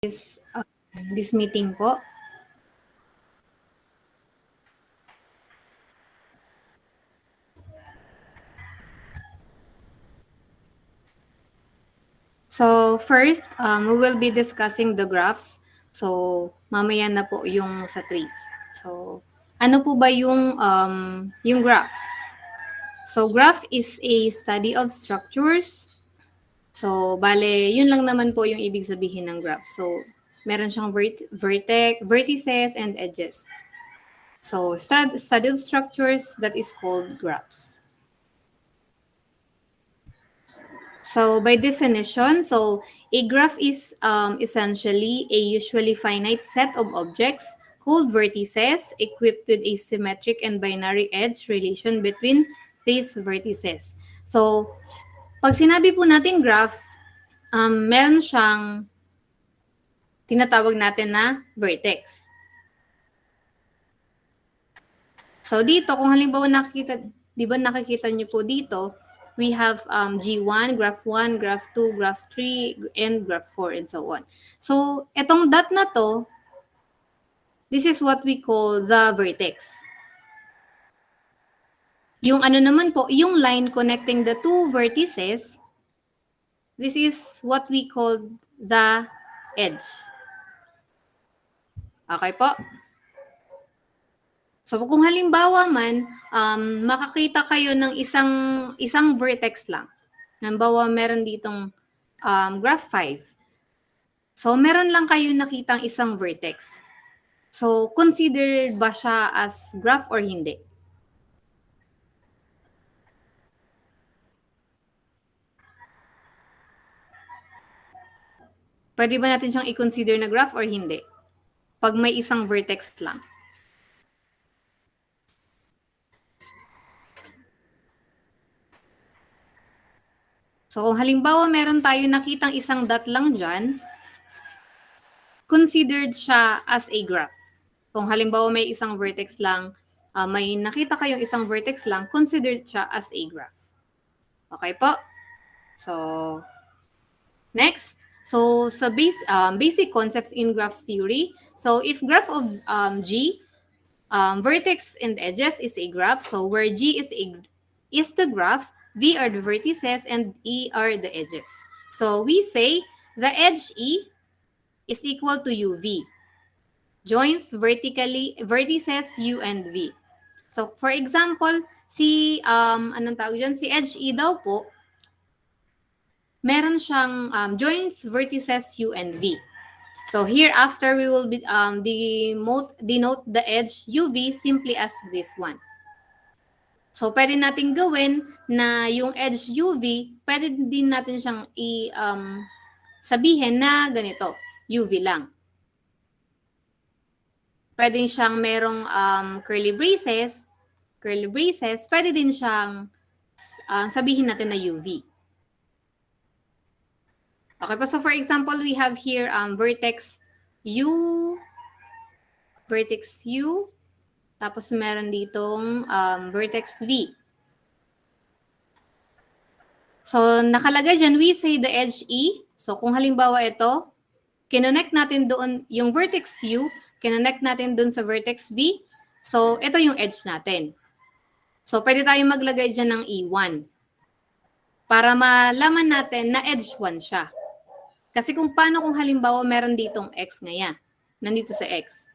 this meeting po. So first, we will be discussing the graphs. So mamaya na po yung sa trees. So ano po ba yung graph? So graph is a study of structures. So bale, yun lang naman po yung ibig sabihin ng graph. So meron siyang vertices and edges. So study of structures, that is called graphs. So by definition, a graph is essentially a usually finite set of objects called vertices equipped with a symmetric and binary edge relation between these vertices. So pag sinabi po natin graph, meron siyang tinatawag natin na vertex. So dito, kung halimbawa nakikita niyo po dito, we have G1, graph 1, graph 2, graph 3, and graph 4, and so on. So, etong dot na to, this is what we call the vertex. Yung ano naman po, yung line connecting the two vertices, this is what we call the edge. Okay po? So, kung halimbawa man, makakita kayo ng isang vertex lang. Halimbawa, meron ditong graph 5. So, meron lang kayo nakitang isang vertex. So, considered ba siya as graph or hindi? Pwede ba natin siyang i-consider na graph or hindi? Pag may isang vertex lang. So, kung halimbawa meron tayo nakitang isang dot lang dyan, considered siya as a graph. Kung halimbawa may isang vertex lang, may nakita kayong isang vertex lang, considered siya as a graph. Okay po? So, next. So, sa basic concepts in graph theory. So, if graph of G, vertex and edges is a graph. So, where G is the graph, V are the vertices, and E are the edges. So, we say the edge E is equal to UV. Joins vertices U and V. So, for example, anong tawag dyan? Si edge E daw po, meron siyang joins vertices U and V. So, hereafter, we will denote the edge UV simply as this one. So, pwede natin gawin na yung edge UV, pwede din natin siyang sabihin na ganito, UV lang. Pwede siyang merong curly braces, pwede din siyang sabihin natin na UV. Okay po, so for example, we have here vertex U, tapos meron ditong vertex V. So, nakalagay dyan, we say the edge E. So, kung halimbawa ito, kinonect natin doon yung vertex U, kinonect natin doon sa vertex V. So, ito yung edge natin. So, pwede tayong maglagay dyan ng E1 para malaman natin na edge 1 siya. Kasi kung paano kung halimbawa meron ditong X ngayon, nandito sa X.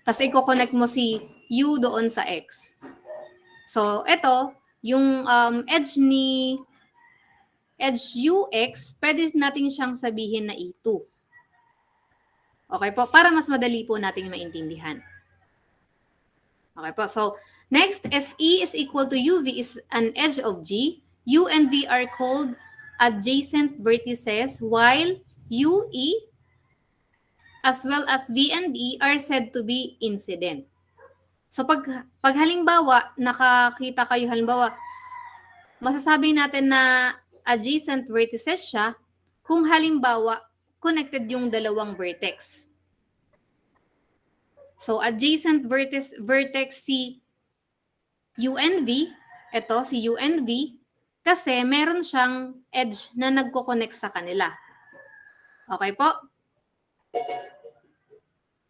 Tapos i-connect mo si U doon sa X. So, ito, yung edge UX, pwede natin siyang sabihin na E2. Okay po, para mas madali po nating maintindihan. Okay po, so next, if E is equal to UV is an edge of G, U and V are called adjacent vertices, while UE as well as V and E are said to be incident. So pag halimbawa, nakakita kayo halimbawa, masasabi natin na adjacent vertices siya kung halimbawa connected yung dalawang vertex. So adjacent vertex si U and V, ito si U and V, kasi meron siyang edge na nagko-connect sa kanila. Okay po?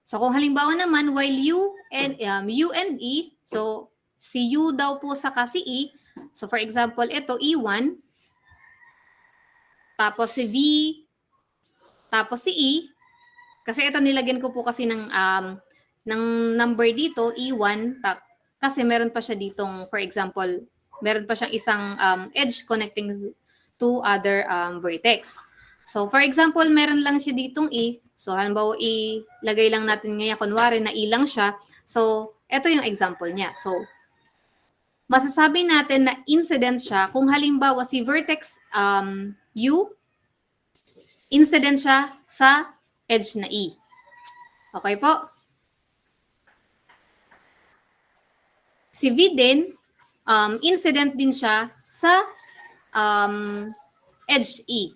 So kung halimbawa naman, while U and E, so si U daw po saka si E, so for example, ito E1, tapos si V, tapos si E, kasi ito nilagyan ko po kasi ng number dito, E1, kasi meron pa siya ditong, for example, meron pa siyang isang edge connecting to other vertex. So, for example, meron lang siya ditong E. So, halimbawa, ilagay lang natin ngayon, kunwari na E lang siya. So, ito yung example niya. So, masasabi natin na incident siya kung halimbawa si vertex U, incident siya sa edge na E. Okay po? Si V din, incident din siya sa edge E.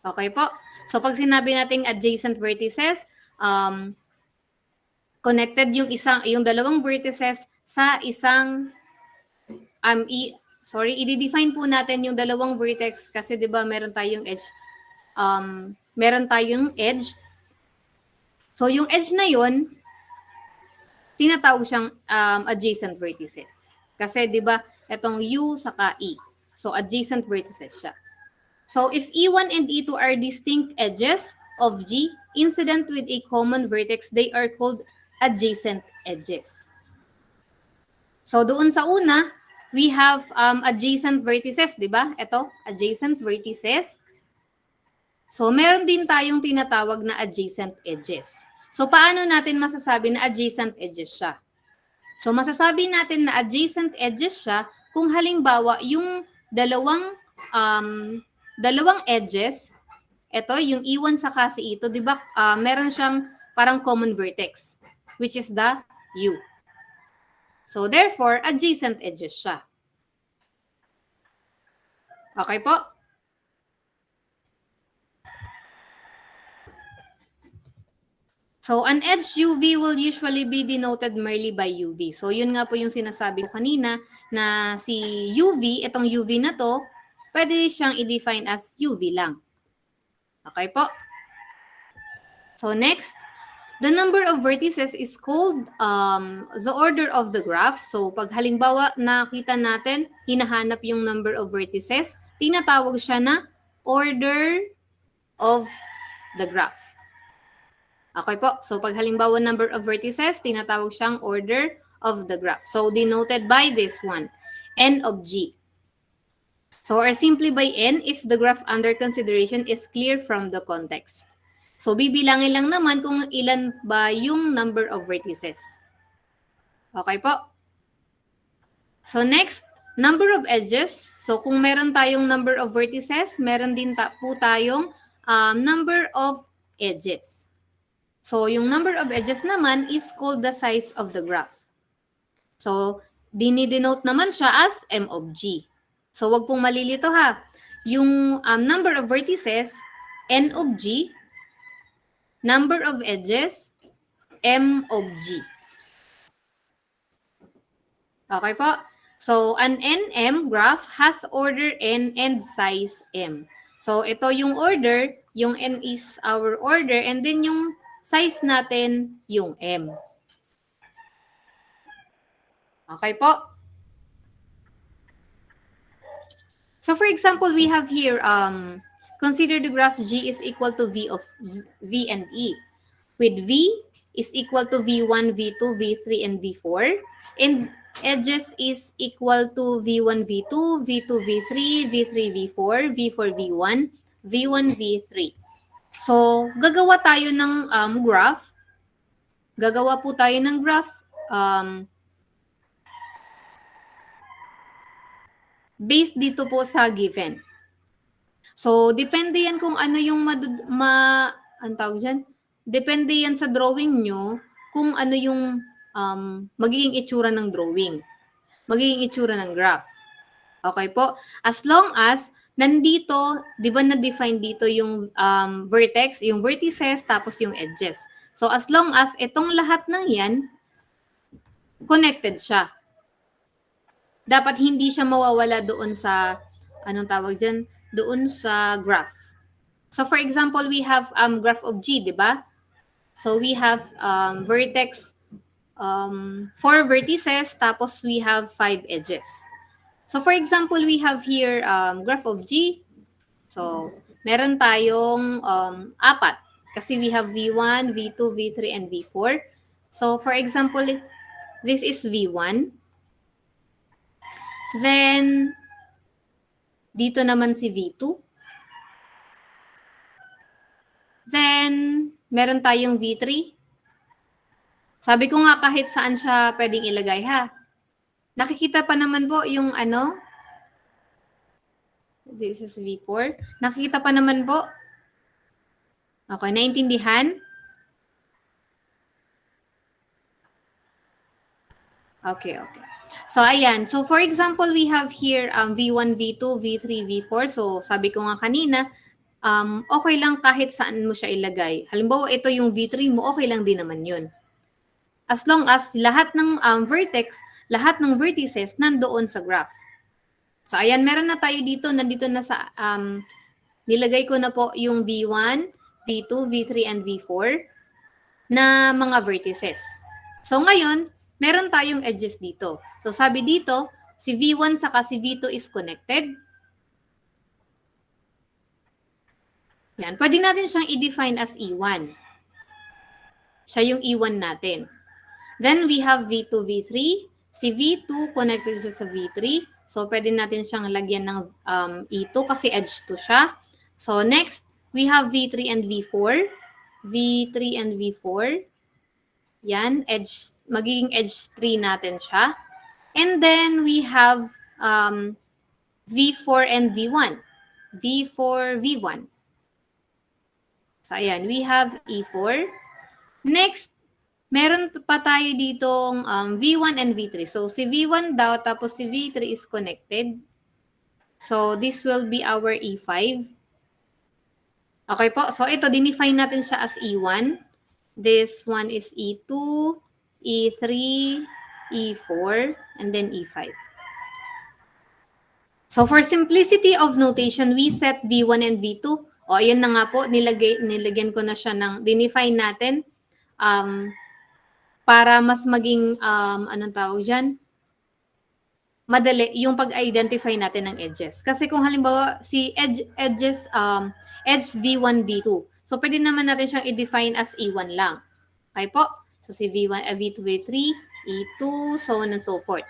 Okay po? So, pag sinabi nating adjacent vertices, connected yung dalawang vertices sa isang i-define po natin yung dalawang vertex kasi 'di ba meron tayong edge. So yung edge na yun, tinatawag siyang adjacent vertices. Kasi 'di ba etong U saka E. So adjacent vertices siya. So if E1 and E2 are distinct edges of G incident with a common vertex, they are called adjacent edges. So doon sa una, we have adjacent vertices, di ba? Ito, adjacent vertices. So meron din tayong tinatawag na adjacent edges. So paano natin masasabi na adjacent edges siya? So masasabi natin na adjacent edges siya kung halimbawa yung dalawang edges, ito yung E1 saka si E2, di ba? Meron siyang parang common vertex, which is the U. So, therefore, adjacent edges siya. Okay po? So, an edge UV will usually be denoted merely by UV. So, yun nga po yung sinasabi ko kanina na si UV, itong UV na to, pwede siyang i-define as UV lang. Okay po? So, next, the number of vertices is called the order of the graph. So, pag halimbawa nakita natin, hinahanap yung number of vertices, tinatawag siya na order of the graph. Okay po. So, pag halimbawa number of vertices, tinatawag siyang order of the graph. So, denoted by this one, N of G. So, or simply by N if the graph under consideration is clear from the context. So, bibilangin lang naman kung ilan ba yung number of vertices. Okay po? So, next, number of edges. So, kung meron tayong number of vertices, meron din po tayong number of edges. So, yung number of edges naman is called the size of the graph. So, dinidenote naman siya as M of G. So, wag pong malilito ha. Yung number of vertices, N of G, number of edges, M of G. Okay po? So, an NM graph has order N and size M. So, ito yung order, yung N is our order, and then yung size natin, yung M. Okay po? So, for example, we have here, consider the graph G is equal to V of V and E, with V is equal to V1, V2, V3, and V4, and edges is equal to V1, V2, V2, V3, V3, V4, V4, V1, V1, V3. So, gagawa tayo ng graph. Gagawa po tayo ng graph based dito po sa given. So, depende yan kung ano yung ang tawag dyan? Depende yan sa drawing nyo kung ano yung magiging itsura ng drawing. Magiging itsura ng graph. Okay po? As long as nandito, di ba na-define dito yung vertex, yung vertices, tapos yung edges. So, as long as itong lahat ng yan, connected siya. Dapat hindi siya mawawala doon sa, anong tawag dyan? Doon sa graph. So for example, we have graph of G, di ba? So we have vertex, 4 vertices, tapos we have 5 edges. So for example, we have here graph of G. So meron tayong 4 kasi we have V1, V2, V3, and V4. So for example, this is V1. Then dito naman si V2. Then meron tayong V3. Sabi ko nga kahit saan siya pwedeng ilagay ha. Nakikita pa naman po yung ano. This is V4. Nakikita pa naman po. Okay, naintindihan? Okay. So, ayan. So, for example, we have here V1, V2, V3, V4. So, sabi ko nga kanina, okay lang kahit saan mo siya ilagay. Halimbawa, ito yung V3 mo, okay lang din naman yun. As long as lahat ng vertex, lahat ng vertices nandoon sa graph. So, ayan, meron na tayo dito. Nandito na sa, nilagay ko na po yung V1, V2, V3, and V4 na mga vertices. So, ngayon, meron tayong edges dito. So, sabi dito, si V1 saka si V2 is connected. Yan. Pwede natin siyang i-define as E1. Siya yung E1 natin. Then, we have V2, V3. Si V2, connected siya sa V3. So, pwede natin siyang lagyan ng E2 kasi edge 2 siya. So, next, we have V3 and V4. V3 and V4. Yan, magiging edge 3 natin siya. And then, we have V4 and V1. V4, V1. So, ayan, we have E4. Next, meron pa tayo ditong V1 and V3. So, si V1 daw, tapos si V3 is connected. So, this will be our E5. Okay po. So, ito, dinefine natin siya as E1. This one is E2, E3, E4, and then E5. So, for simplicity of notation, we set V1 and V2. O, ayan na nga po, nilagyan ko na siya ng, dinefine natin para mas maging, anong tawag dyan? Madali yung pag-identify natin ng edges. Kasi kung halimbawa, si edge V1, V2. So, pwede naman natin siyang i-define as E1 lang. Okay po? So, si V1, V2, V3, E2, so on and so forth.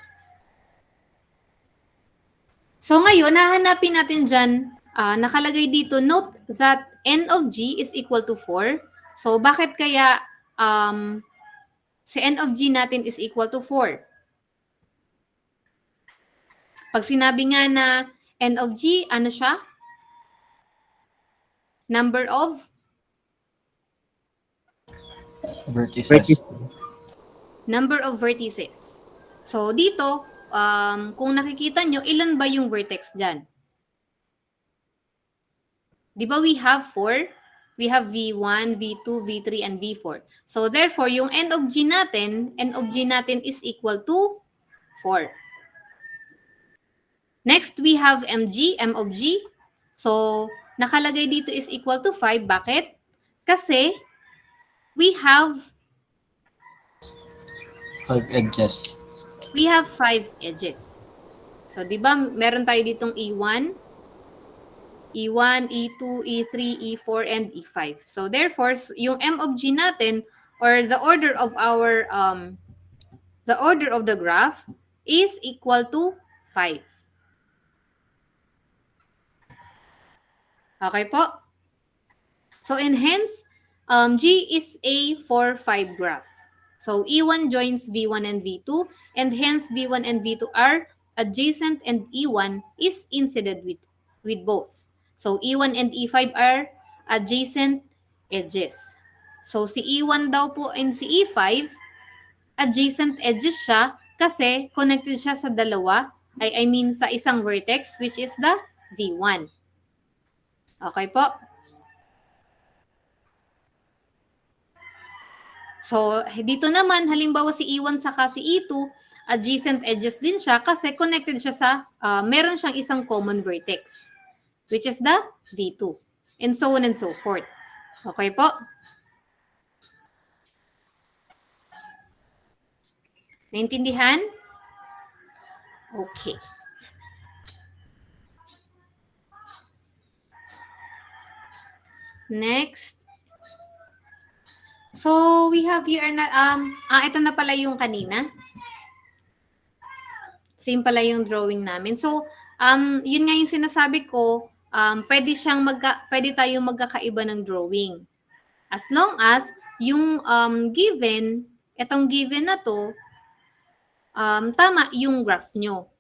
So, ngayon, hahanapin natin dyan, nakalagay dito, note that n of g is equal to 4. So, bakit kaya si n of g natin is equal to 4? Pag sinabi nga na n of g, ano siya? Number of? Vertices. Number of vertices. So, dito, kung nakikita nyo, ilan ba yung vertex dyan? Di ba we have 4? We have V1, V2, V3, and V4. So, therefore, yung n of g natin is equal to 4. Next, we have mg, m of g. So, nakalagay dito is equal to 5. Bakit? Kasi, we have 5 edges. We have 5 edges. So, di ba, meron tayo ditong E1, E1, E2, E3, E4, and E5. So, therefore, yung M of G natin, or the order of the graph is equal to 5. Okay po? So, and hence, G is a 4-5 graph. So, E1 joins V1 and V2, and hence V1 and V2 are adjacent and E1 is incident with both. So, E1 and E5 are adjacent edges. So, si E1 daw po and si E5, adjacent edges siya kasi connected siya sa dalawa, I mean sa isang vertex which is the V1. Okay po? So, dito naman, halimbawa si E1 saka si E2, adjacent edges din siya kasi connected siya sa, meron siyang isang common vertex, which is the V2. and so on and so forth. Okay po? Naintindihan? Okay. Next. So, we have here na, ito na pala yung kanina. Same pala yung drawing namin. So, yun nga yung sinasabi ko, pwede tayong magkakaiba ng drawing. As long as yung given, itong given na to, tama yung graph nyo.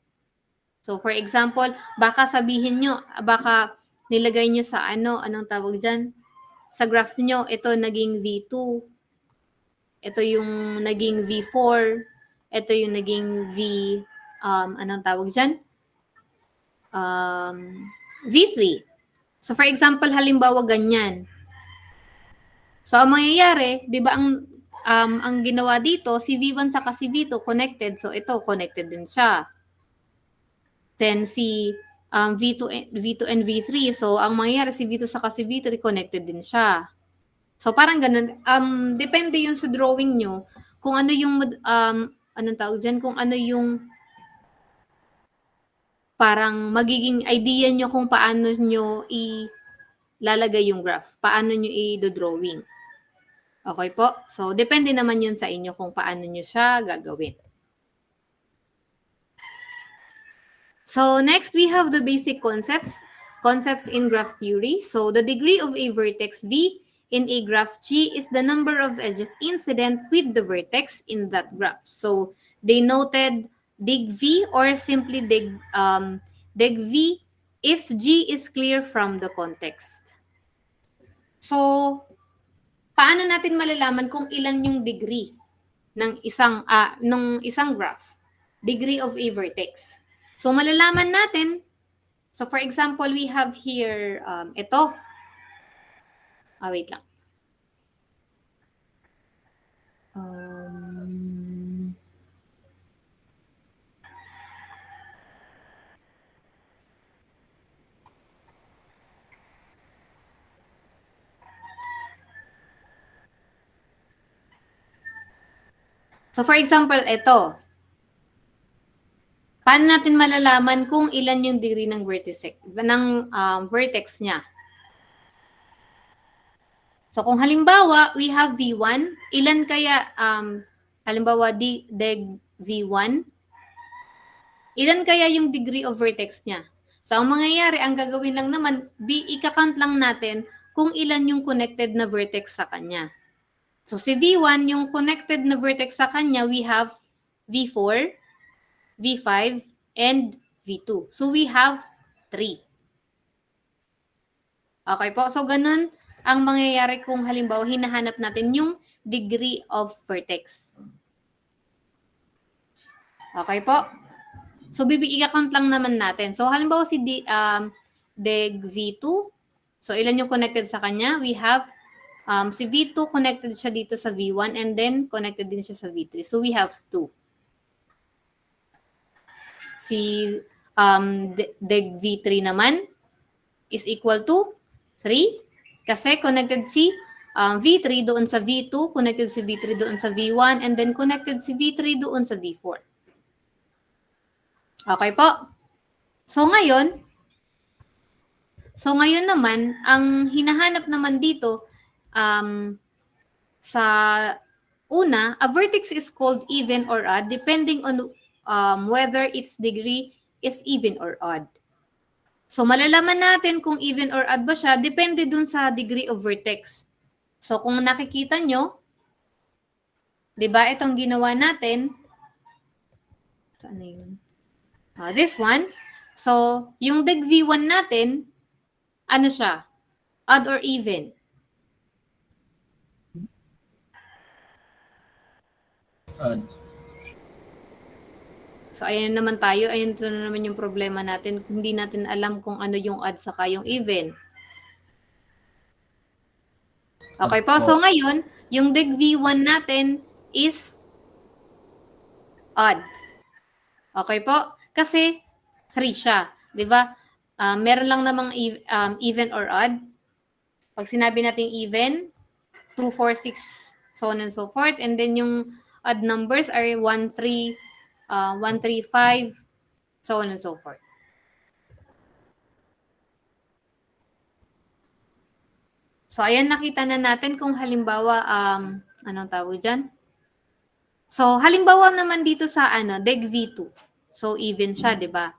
So, for example, baka sabihin nyo, baka nilagay nyo sa anong tawag dyan? Sa graph nyo, ito naging V2. Ito yung naging V4. Ito yung naging anong tawag dyan? V3. So, for example, halimbawa ganyan. So, ang mangyayari, di ba ang ginawa dito, si V1 saka si V2 connected. So, ito, connected din siya. Then, si V2 and V3. So, ang mangyayari, si V2 saka si V3 connected din siya. So, parang ganun. Depende yun sa drawing nyo kung ano yung, anong tawag dyan, kung ano yung parang magiging idea nyo kung paano nyo ilalagay yung graph. Paano nyo i-drawing. Okay po? So, depende naman yun sa inyo kung paano nyo siya gagawin. So, next we have the basic concepts in graph theory. So, the degree of a vertex V in a graph G is the number of edges incident with the vertex in that graph. So, they noted dig V or simply dig V if G is clear from the context. So, paano natin malalaman kung ilan yung degree ng isang graph? Degree of a vertex. So, malalaman natin, so for example, we have here, ito. Wait lang. So, for example, ito. Paano natin malalaman kung ilan yung degree ng vertex niya? So, kung halimbawa, we have V1, ilan kaya, halimbawa, deg V1, ilan kaya yung degree of vertex niya? So, ang mangyayari, ang gagawin lang naman, ika-count lang natin kung ilan yung connected na vertex sa kanya. So, si V1, yung connected na vertex sa kanya, we have V4, V5, and V2. So, we have 3. Okay po? So, ganun ang mangyayari kung halimbawa hinahanap natin yung degree of vertex. Okay po? So, i-count lang naman natin. So, halimbawa si deg V2. So, ilan yung connected sa kanya? We have si V2 connected siya dito sa V1 and then connected din siya sa V3. So, we have 2. Si deg V3 naman is equal to 3 kasi connected si V3 doon sa V2, connected si V3 doon sa V1, and then connected si V3 doon sa V4. Okay po? So ngayon naman, ang hinahanap naman dito sa una, a vertex is called even or odd depending on whether its degree is even or odd. So, malalaman natin kung even or odd ba siya, depende dun sa degree of vertex. So, kung nakikita nyo, di ba, itong ginawa natin, saan na yun? This one. So, yung deg V1 natin, ano siya? Odd or even? Odd. So, ayan naman tayo. Ayan na naman yung problema natin. Hindi natin alam kung ano yung odd saka yung even. Okay po. So, ngayon, yung deg V1 natin is odd. Okay po? Kasi 3 siya. Di ba? Meron lang namang even or odd. Pag sinabi natin even, 2, 4, 6, so on and so forth. And then yung odd numbers are 1, 3, 1, 3, 5, so on and so forth. So, ayan, nakita na natin kung halimbawa, anong tawag dyan? So, halimbawa naman dito sa deg V2. So, even siya, di ba?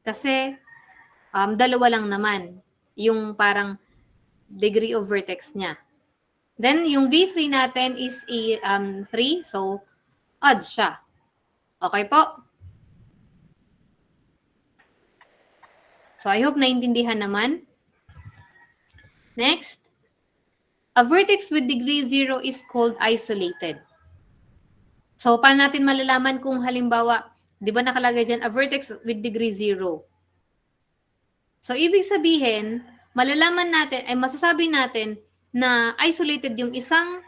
Kasi, dalawa lang naman yung parang degree of vertex niya. Then, yung V3 natin is 3. So, odd siya. Okay po? So, I hope naintindihan naman. Next. A vertex with degree 0 is called isolated. So, paano natin malalaman kung halimbawa, di ba nakalagay dyan, a vertex with degree 0? So, ibig sabihin, malalaman natin, ay masasabi natin na isolated yung isang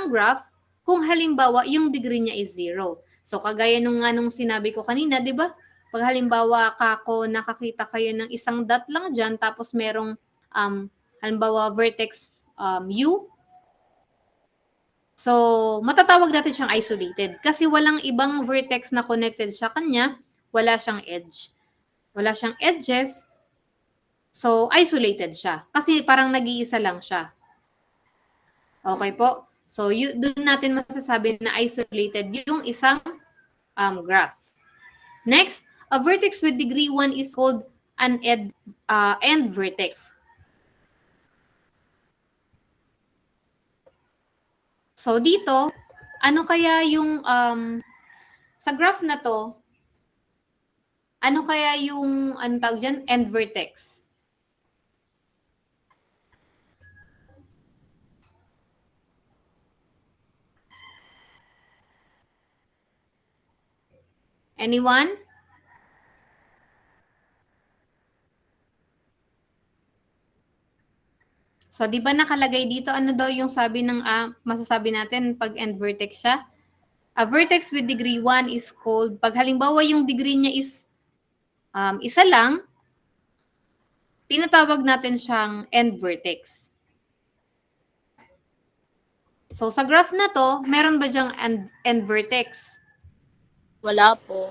graph kung halimbawa yung degree niya is 0. So, kagaya nung sinabi ko kanina, di ba? Pag halimbawa nakakita kayo ng isang dot lang dyan, tapos merong halimbawa vertex U. So, matatawag natin siyang isolated kasi walang ibang vertex na connected sa kanya, wala siyang edge. Wala siyang edges, so isolated siya. Kasi parang nag-iisa lang siya. Okay po? So, doon natin masasabi na isolated yung isang graph. Next, a vertex with degree 1 is called an end vertex. So, dito, ano kaya yung, sa graph na to, ano kaya yung, tawag dyan, end vertex? Anyone? So, di ba nakalagay dito, ano daw yung sabi ng, masasabi natin pag end vertex siya? A vertex with degree 1 is called, pag halimbawa yung degree niya is isa lang, tinatawag natin siyang end vertex. So, sa graph na to, meron ba diyang end vertex? Wala po.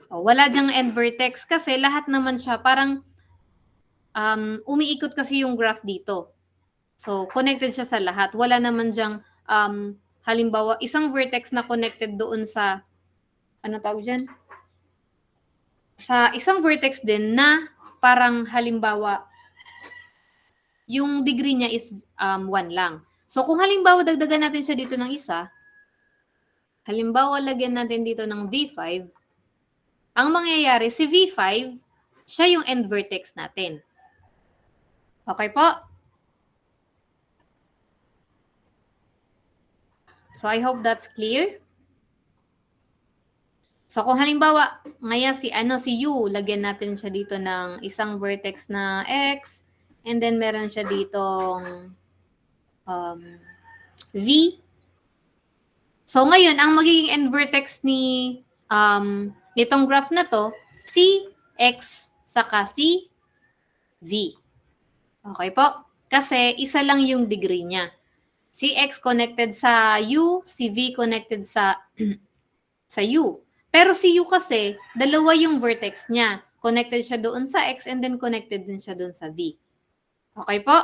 Wala diyang end vertex kasi lahat naman siya parang umiikot kasi yung graph dito. So, connected siya sa lahat. Wala naman diyang, halimbawa, isang vertex na connected doon sa, ano tawag dyan? Sa isang vertex din na parang halimbawa, yung degree niya is 1 lang. So, kung halimbawa dagdagan natin siya dito ng isa, halimbawa lagyan natin dito ng V5, ang mangyayari, si V5, siya yung end vertex natin. Okay po? So, I hope that's clear. So, kung halimbawa, ngayon si U, lagyan natin siya dito ng isang vertex na X, and then meron siya ditong V. So, ngayon, ang magiging end vertex nitong graph na to, si X saka si V. Okay po? Kasi isa lang yung degree niya. Si X connected sa U, si V connected sa sa U. Pero si U kasi, dalawa yung vertex niya. Connected siya doon sa X and then connected din siya doon sa V. Okay po?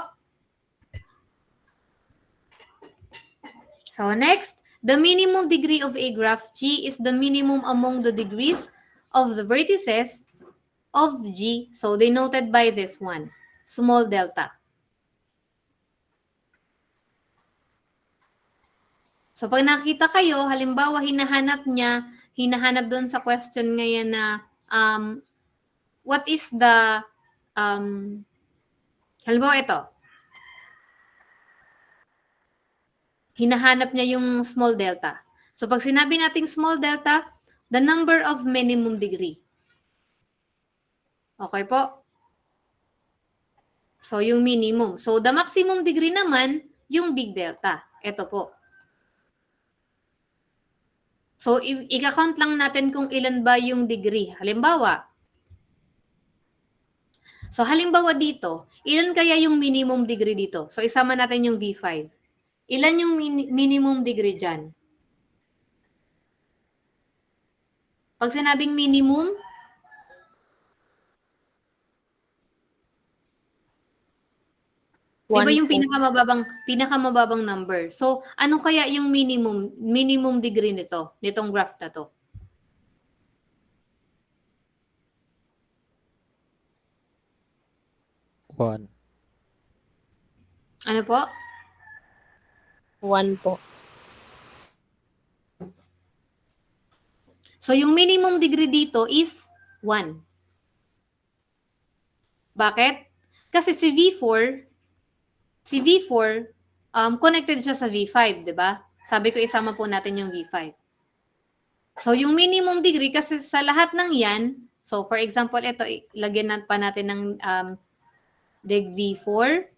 So next, the minimum degree of a graph G is the minimum among the degrees of the vertices of G. So denoted by this one, small delta. So pag nakita kayo, halimbawa hinahanap doon sa question ngayon na what is the, halimbawa ito, hinahanap niya yung small delta. So pag sinabi nating small delta, the number of minimum degree. Okay po? So yung minimum. So the maximum degree naman, yung big delta. Ito po. So i-count lang natin kung ilan ba yung degree. Halimbawa, So, halimbawa dito, ilan kaya yung minimum degree dito? So, isama natin yung V5. Ilan yung minimum degree dyan? Pag sinabing minimum, di ba 1 yung po. pinakamababang number? So, ano kaya yung minimum degree nitong graph na to? One. Ano po? 1 po. So, yung minimum degree dito is 1. Bakit? Kasi si V4, connected siya sa V5, di ba? Sabi ko isama po natin yung V5. So, yung minimum degree, kasi sa lahat ng yan, so for example, ito, lagyan pa natin ng deg V4.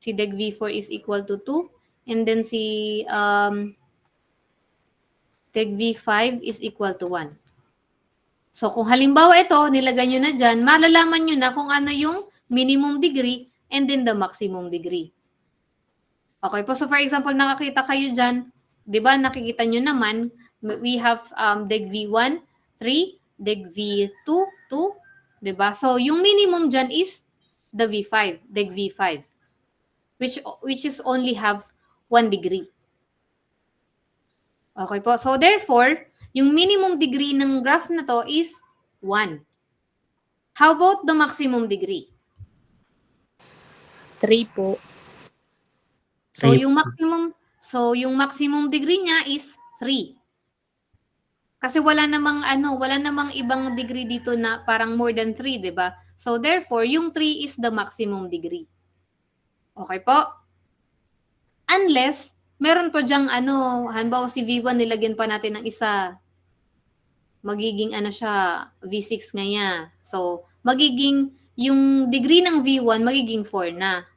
Si deg V4 is equal to 2. And then si deg V5 is equal to 1. So, kung halimbawa ito, nilagay nyo na dyan, malalaman nyo na kung ano yung minimum degree and then the maximum degree. Okay po. So, for example, nakakita kayo dyan, di ba, nakikita nyo naman, we have deg V1, 3, deg V2, 2, di ba? So, yung minimum dyan is the V5, deg V5, which is only have 1 degree. Okay po. So, therefore, yung minimum degree ng graph na to is 1. How about the maximum degree? 3 po. So, Three. yung maximum degree niya is 3. Kasi wala namang ibang degree dito na parang more than 3, 'di ba? So, therefore, yung 3 is the maximum degree. Okay po? Unless meron pa diyang halimbawa si V1 nilagyan pa natin ng isa, magiging siya, V6 ngayon. So, magiging, yung degree ng V1, magiging 4 na.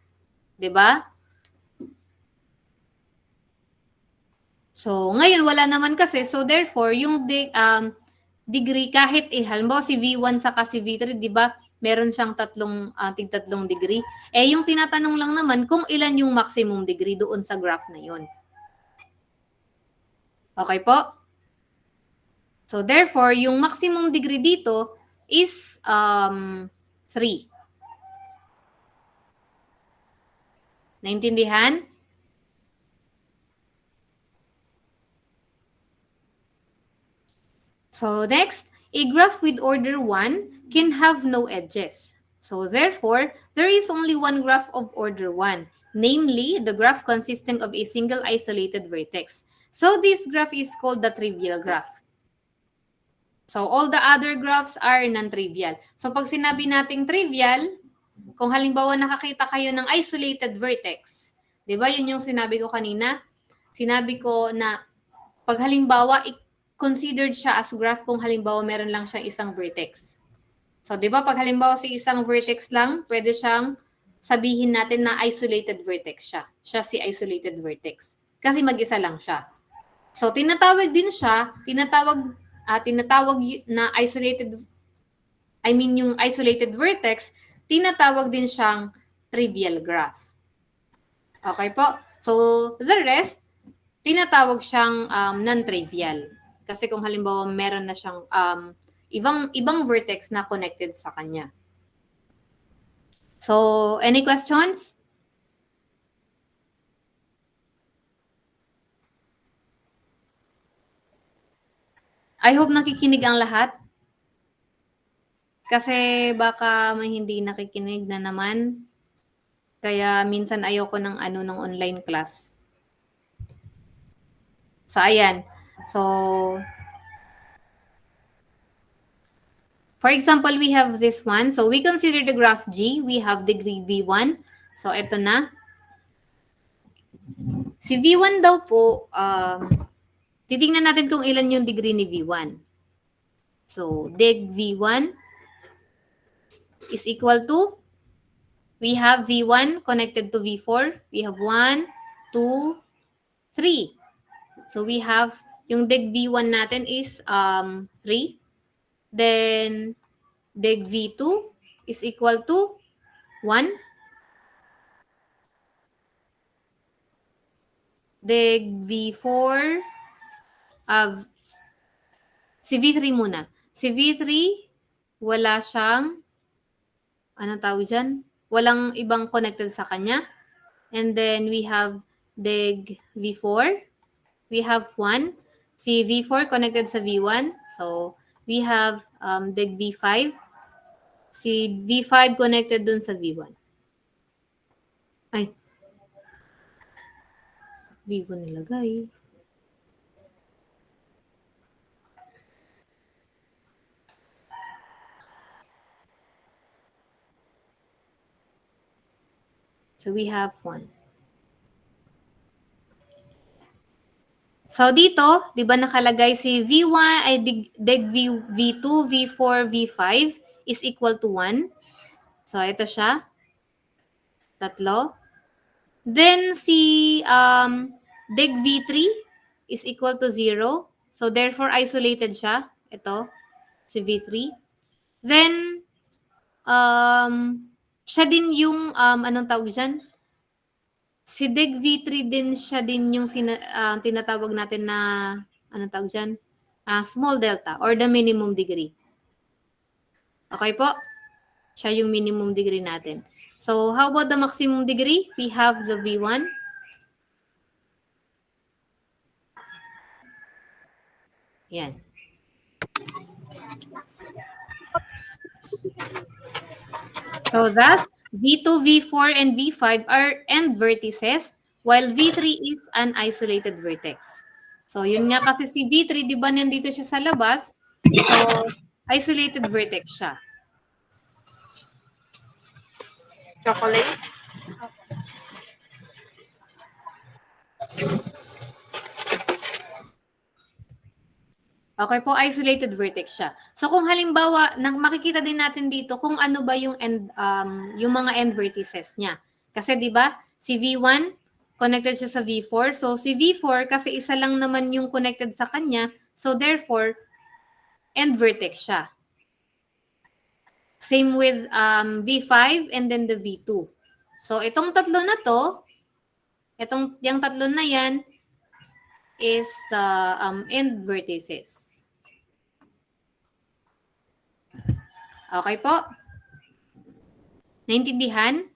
'Di ba? So, ngayon, wala naman kasi. So, therefore, yung degree, kahit halimbawa si V1 saka si V3, di ba, meron siyang tatlong degree. Yung tinatanong lang naman kung ilan yung maximum degree doon sa graph na yun. Okay po? So, therefore, yung maximum degree dito is 3. Naintindihan? So, next, a graph with order 1 can have no edges. So, therefore, there is only one graph of order 1, namely, the graph consisting of a single isolated vertex. So, this graph is called the trivial graph. So, all the other graphs are non-trivial. So, pag sinabi nating trivial, kung halimbawa nakakita kayo ng isolated vertex, di ba, yun yung sinabi ko kanina? Sinabi ko na pag halimbawa, considered siya as graph kung halimbawa meron lang siyang isang vertex. So, di ba, pag halimbawa si isang vertex lang, pwede siyang sabihin natin na isolated vertex siya. Siya si isolated vertex. Kasi mag-isa lang siya. So, tinatawag din siya, tinatawag na isolated, yung isolated vertex, tinatawag din siyang trivial graph. Okay po? So, the rest, tinatawag siyang non-trivial. Kasi kung halimbawa meron na siyang ibang vertex na connected sa kanya. So, any questions? I hope nakikinig ang lahat. Kasi baka may hindi nakikinig na naman. Kaya minsan ayoko ng ng online class. So, ayan. So, for example, we have this one. So, we consider the graph G. We have degree V1. So, ito na. Si V1 daw po, titingnan natin kung ilan yung degree ni V1. So, deg V1 is equal to, we have V1 connected to V4. We have 1, 2, 3. So, we have, yung deg V1 natin is 3. Then, deg V2 is equal to 1. Deg V4, si V3 muna. Si V3, wala siyang, anong tawag dyan? Walang ibang connected sa kanya. And then we have deg V4. We have 1. Si V4 connected sa V1. So, we have deg V5. Si V5 connected dun sa V1. Ay. V1 nilagay. So, we have 1. So, dito, di ba nakalagay si V1 ay deg V2, V4, V5 is equal to 1. So, ito siya. 3. Then, si deg V3 is equal to 0. So, therefore, isolated siya. Ito, si V3. Then, siya din yung, anong tawag dyan? Si deg V3 din siya din yung tinatawag natin na, anong tawag dyan? Small delta or the minimum degree. Okay po? Siya yung minimum degree natin. So, how about the maximum degree? We have the V1. Yan. So, thus, V2, V4, and V5 are end vertices, while V3 is an isolated vertex. So, yun nga kasi si V3, di ba nandito siya sa labas? So, isolated vertex siya. Chocolate? Okay po, isolated vertex siya. So kung halimbawa, makikita din natin dito kung ano ba yung yung mga end vertices niya. Kasi 'di ba, si V1 connected siya sa V4. So si V4 kasi isa lang naman yung connected sa kanya, so therefore end vertex siya. Same with V5 and then the V2. So itong tatlo na to, yung tatlo na yan is the end vertices. Okay po? Naintindihan?